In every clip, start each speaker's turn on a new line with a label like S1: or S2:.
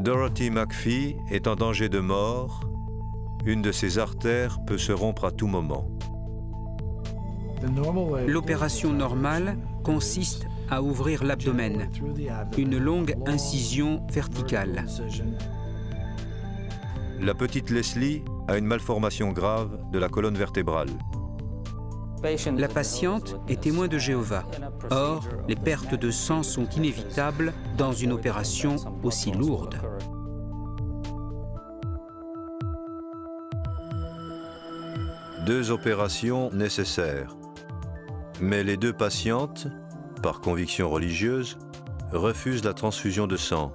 S1: Dorothy McPhee est en danger de mort. Une de ses artères peut se rompre à tout moment.
S2: L'opération normale consiste à ouvrir l'abdomen, une longue incision verticale.
S1: La petite Leslie a une malformation grave de la colonne vertébrale.
S2: La patiente est témoin de Jéhovah. Or, les pertes de sang sont inévitables dans une opération aussi lourde.
S1: Deux opérations nécessaires. Mais les deux patientes, par conviction religieuse, refusent la transfusion de sang.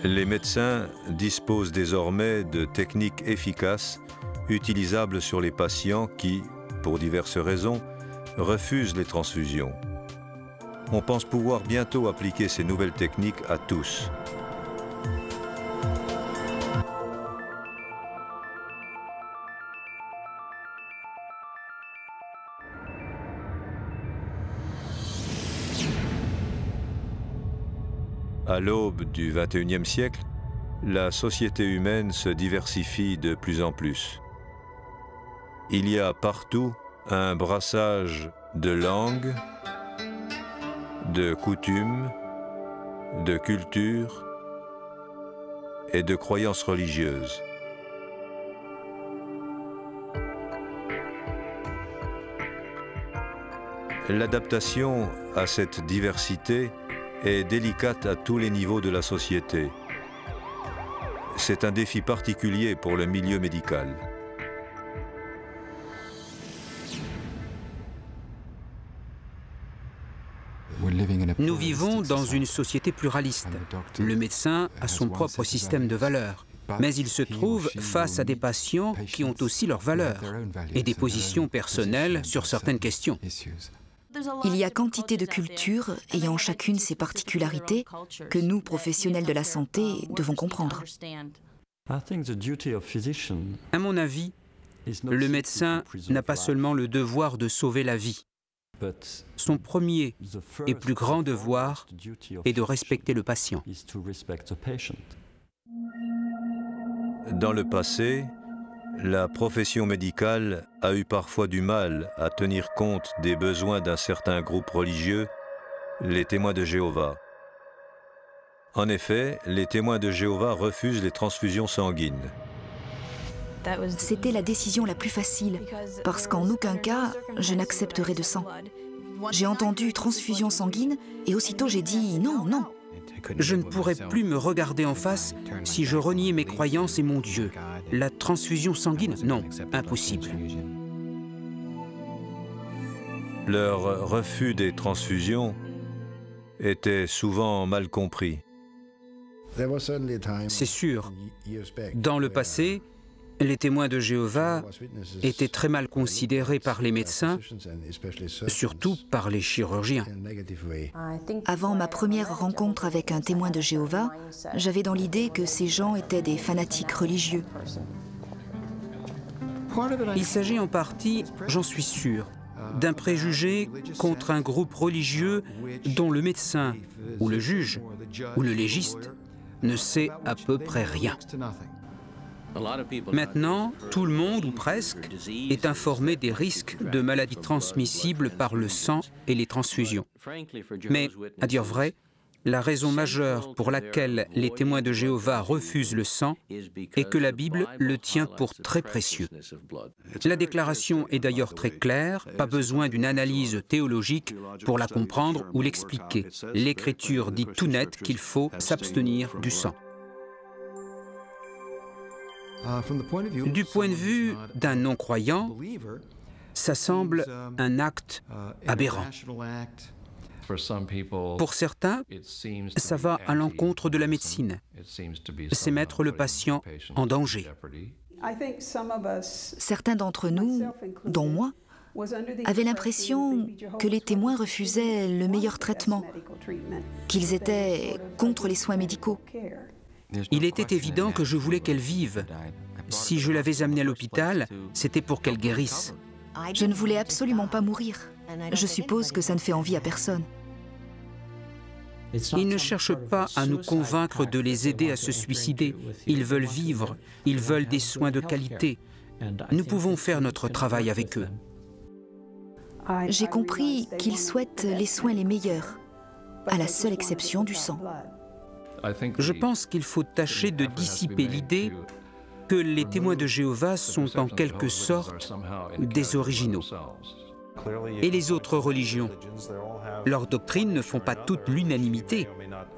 S1: Les médecins disposent désormais de techniques efficaces utilisables sur les patients qui, pour diverses raisons, refusent les transfusions. On pense pouvoir bientôt appliquer ces nouvelles techniques à tous. À l'aube du XXIe siècle, la société humaine se diversifie de plus en plus. Il y a partout un brassage de langues, de coutumes, de cultures et de croyances religieuses. L'adaptation à cette diversité est délicate à tous les niveaux de la société. C'est un défi particulier pour le milieu médical.
S2: Nous vivons dans une société pluraliste. Le médecin a son propre système de valeurs, mais il se trouve face à des patients qui ont aussi leurs valeurs et des positions personnelles sur certaines questions.
S3: Il y a quantité de cultures ayant chacune ses particularités que nous, professionnels de la santé, devons comprendre.
S2: À mon avis, le médecin n'a pas seulement le devoir de sauver la vie. Son premier et plus grand devoir est de respecter le patient.
S1: Dans le passé, la profession médicale a eu parfois du mal à tenir compte des besoins d'un certain groupe religieux, les témoins de Jéhovah. En effet, les témoins de Jéhovah refusent les transfusions sanguines.
S3: C'était la décision la plus facile, parce qu'en aucun cas, je n'accepterai de sang. J'ai entendu transfusion sanguine et aussitôt j'ai dit non, non.
S2: Je ne pourrais plus me regarder en face si je reniais mes croyances et mon Dieu. La transfusion sanguine, non, impossible.
S1: Leur refus des transfusions était souvent mal compris.
S2: C'est sûr. Dans le passé, les témoins de Jéhovah étaient très mal considérés par les médecins, surtout par les chirurgiens.
S3: Avant ma première rencontre avec un témoin de Jéhovah, j'avais dans l'idée que ces gens étaient des fanatiques religieux.
S2: Il s'agit en partie, j'en suis sûr, d'un préjugé contre un groupe religieux dont le médecin, ou le juge, ou le légiste ne sait à peu près rien. Maintenant, tout le monde, ou presque, est informé des risques de maladies transmissibles par le sang et les transfusions. Mais, à dire vrai, la raison majeure pour laquelle les témoins de Jéhovah refusent le sang est que la Bible le tient pour très précieux. La déclaration est d'ailleurs très claire, pas besoin d'une analyse théologique pour la comprendre ou l'expliquer. L'Écriture dit tout net qu'il faut s'abstenir du sang. Du point de vue d'un non-croyant, ça semble un acte aberrant. Pour certains, ça va à l'encontre de la médecine. C'est mettre le patient en danger.
S3: Certains d'entre nous, dont moi, avaient l'impression que les témoins refusaient le meilleur traitement, qu'ils étaient contre les soins médicaux.
S2: Il était évident que je voulais qu'elle vive. Si je l'avais amenée à l'hôpital, c'était pour qu'elle guérisse.
S3: Je ne voulais absolument pas mourir. Je suppose que ça ne fait envie à personne.
S2: Ils ne cherchent pas à nous convaincre de les aider à se suicider. Ils veulent vivre, ils veulent des soins de qualité. Nous pouvons faire notre travail avec eux.
S3: J'ai compris qu'ils souhaitent les soins les meilleurs, à la seule exception du sang.
S2: Je pense qu'il faut tâcher de dissiper l'idée que les témoins de Jéhovah sont en quelque sorte des originaux. Et les autres religions, leurs doctrines ne font pas toute l'unanimité,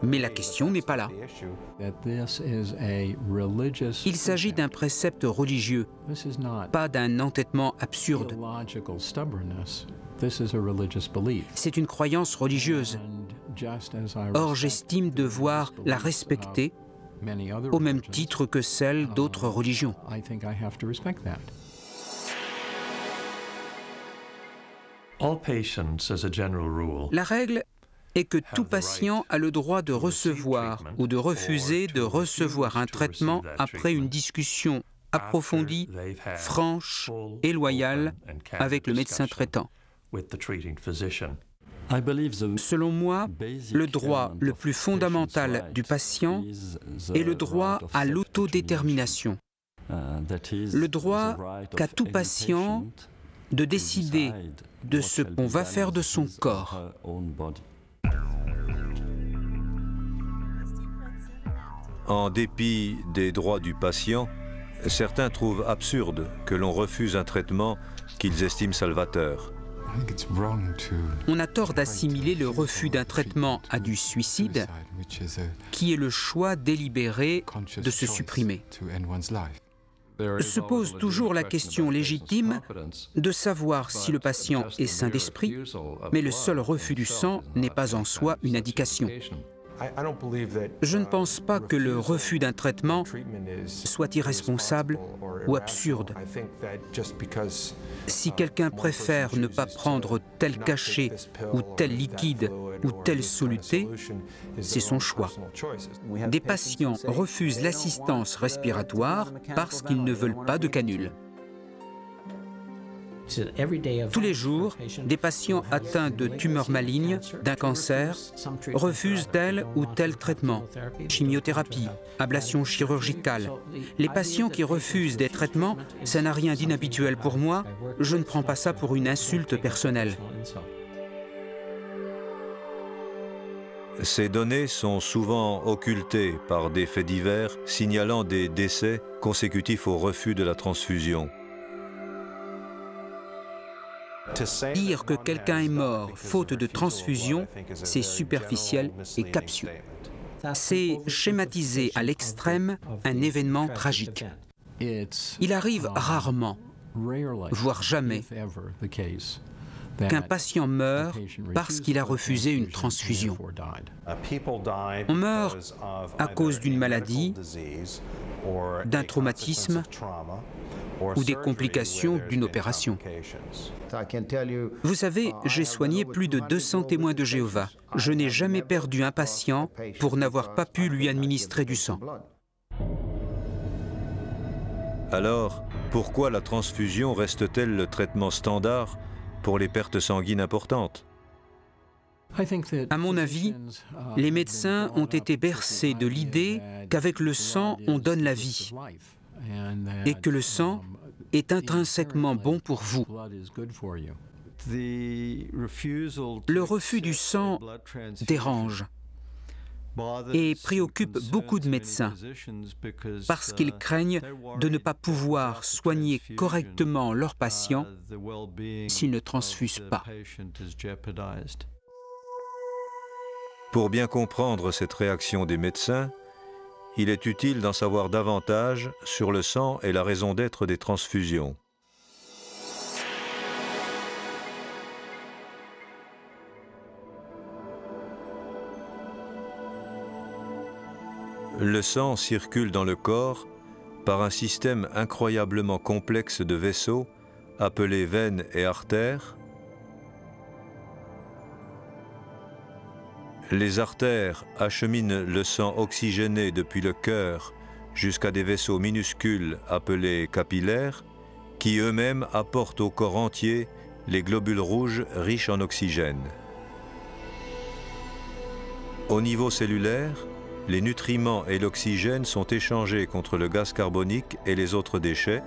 S2: mais la question n'est pas là. Il s'agit d'un précepte religieux, pas d'un entêtement absurde. C'est une croyance religieuse. Or, j'estime devoir la respecter au même titre que celle d'autres religions. La règle est que tout patient a le droit de recevoir ou de refuser de recevoir un traitement après une discussion approfondie, franche et loyale avec le médecin traitant. Selon moi, le droit le plus fondamental du patient est le droit à l'autodétermination. Le droit qu'a tout patient de décider de ce qu'on va faire de son corps.
S1: En dépit des droits du patient, certains trouvent absurde que l'on refuse un traitement qu'ils estiment salvateur.
S2: On a tort d'assimiler le refus d'un traitement à du suicide, qui est le choix délibéré de se supprimer. Se pose toujours la question légitime de savoir si le patient est sain d'esprit, mais le seul refus du sang n'est pas en soi une indication. Je ne pense pas que le refus d'un traitement soit irresponsable ou absurde. Si quelqu'un préfère ne pas prendre tel cachet ou tel liquide ou telle soluté, c'est son choix. Des patients refusent l'assistance respiratoire parce qu'ils ne veulent pas de canule. Tous les jours, des patients atteints de tumeurs malignes, d'un cancer, refusent tel ou tel traitement, chimiothérapie, ablation chirurgicale. Les patients qui refusent des traitements, ça n'a rien d'inhabituel pour moi, je ne prends pas ça pour une insulte personnelle.
S1: Ces données sont souvent occultées par des faits divers signalant des décès consécutifs au refus de la transfusion.
S2: Dire que quelqu'un est mort faute de transfusion, c'est superficiel et captieux. C'est schématiser à l'extrême un événement tragique. Il arrive rarement, voire jamais, qu'un patient meure parce qu'il a refusé une transfusion. On meurt à cause d'une maladie, d'un traumatisme ou des complications d'une opération. Vous savez, j'ai soigné plus de 200 témoins de Jéhovah. Je n'ai jamais perdu un patient pour n'avoir pas pu lui administrer du sang.
S1: Alors, pourquoi la transfusion reste-t-elle le traitement standard pour les pertes sanguines importantes?
S2: À mon avis, les médecins ont été bercés de l'idée qu'avec le sang, on donne la vie et que le sang est intrinsèquement bon pour vous. Le refus du sang dérange et préoccupe beaucoup de médecins parce qu'ils craignent de ne pas pouvoir soigner correctement leurs patients s'ils ne transfusent pas.
S1: Pour bien comprendre cette réaction des médecins, il est utile d'en savoir davantage sur le sang et la raison d'être des transfusions. Le sang circule dans le corps par un système incroyablement complexe de vaisseaux appelés veines et artères. Les artères acheminent le sang oxygéné depuis le cœur jusqu'à des vaisseaux minuscules appelés capillaires qui eux-mêmes apportent au corps entier les globules rouges riches en oxygène. Au niveau cellulaire, les nutriments et l'oxygène sont échangés contre le gaz carbonique et les autres déchets.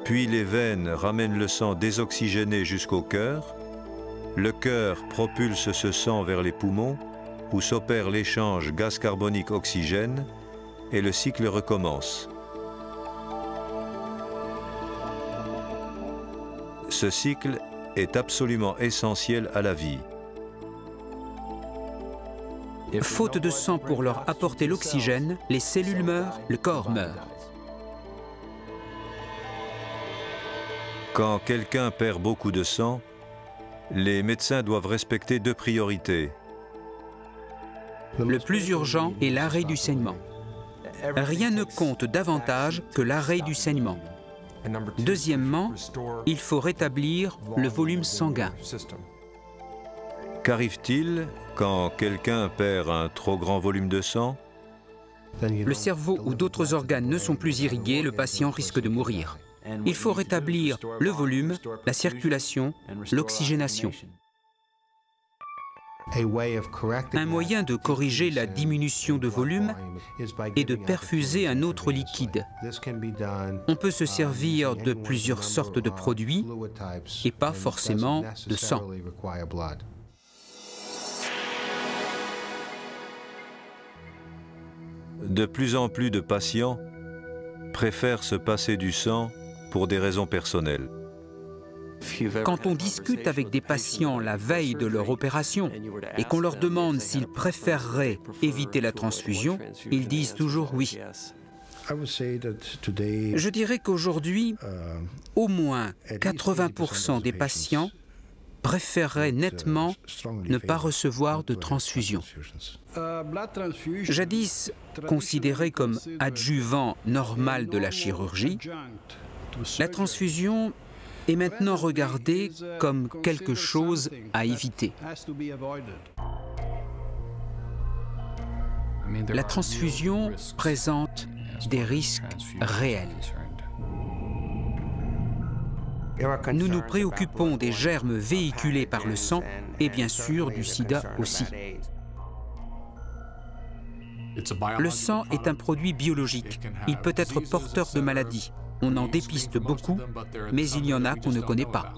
S1: Puis les veines ramènent le sang désoxygéné jusqu'au cœur. Le cœur propulse ce sang vers les poumons, où s'opère l'échange gaz carbonique-oxygène, et le cycle recommence. Ce cycle est absolument essentiel à la vie.
S2: Faute de sang pour leur apporter l'oxygène, les cellules meurent, le corps meurt.
S1: Quand quelqu'un perd beaucoup de sang, les médecins doivent respecter deux priorités.
S2: Le plus urgent est l'arrêt du saignement. Rien ne compte davantage que l'arrêt du saignement. Deuxièmement, il faut rétablir le volume sanguin.
S1: Qu'arrive-t-il quand quelqu'un perd un trop grand volume de sang?
S2: Le cerveau ou d'autres organes ne sont plus irrigués, le patient risque de mourir. Il faut rétablir le volume, la circulation, l'oxygénation. Un moyen de corriger la diminution de volume est de perfuser un autre liquide. On peut se servir de plusieurs sortes de produits et pas forcément de sang.
S1: De plus en plus de patients préfèrent se passer du sang pour des raisons personnelles.
S2: Quand on discute avec des patients la veille de leur opération et qu'on leur demande s'ils préféreraient éviter la transfusion, ils disent toujours oui. Je dirais qu'aujourd'hui, au moins 80% des patients préféreraient nettement ne pas recevoir de transfusion. Jadis considéré comme adjuvant normal de la chirurgie, la transfusion est maintenant regardée comme quelque chose à éviter. La transfusion présente des risques réels. Nous nous préoccupons des germes véhiculés par le sang et bien sûr du sida aussi. Le sang est un produit biologique. Il peut être porteur de maladies. On en dépiste beaucoup, mais il y en a qu'on ne connaît pas.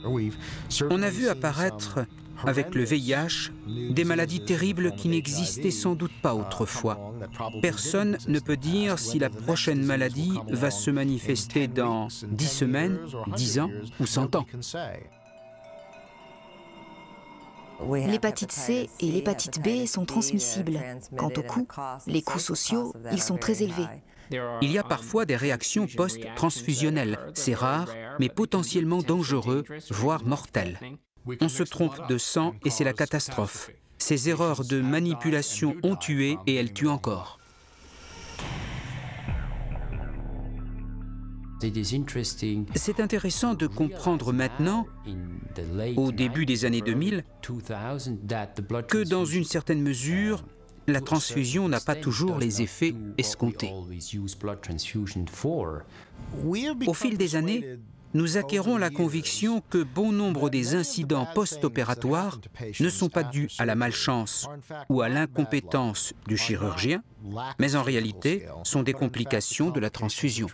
S2: On a vu apparaître, avec le VIH, des maladies terribles qui n'existaient sans doute pas autrefois. Personne ne peut dire si la prochaine maladie va se manifester dans 10 semaines, 10 ans ou 100 ans.
S3: L'hépatite C et l'hépatite B sont transmissibles. Quant aux coûts, les coûts sociaux, ils sont très élevés.
S2: Il y a parfois des réactions post-transfusionnelles. C'est rare, mais potentiellement dangereux, voire mortel. On se trompe de sang et c'est la catastrophe. Ces erreurs de manipulation ont tué et elles tuent encore. C'est intéressant de comprendre maintenant, au début des années 2000, que dans une certaine mesure, la transfusion n'a pas toujours les effets escomptés. Au fil des années, nous acquérons la conviction que bon nombre des incidents post-opératoires ne sont pas dus à la malchance ou à l'incompétence du chirurgien, mais en réalité sont des complications de la transfusion.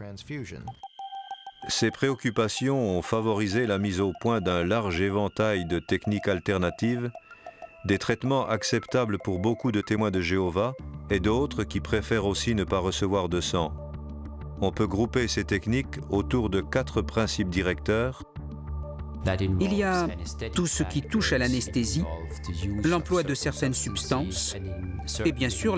S1: Ces préoccupations ont favorisé la mise au point d'un large éventail de techniques alternatives, des traitements acceptables pour beaucoup de témoins de Jéhovah et d'autres qui préfèrent aussi ne pas recevoir de sang. On peut grouper ces techniques autour de 4 principes directeurs.
S2: Il y a tout ce qui touche à l'anesthésie, l'emploi de certaines substances et bien sûr la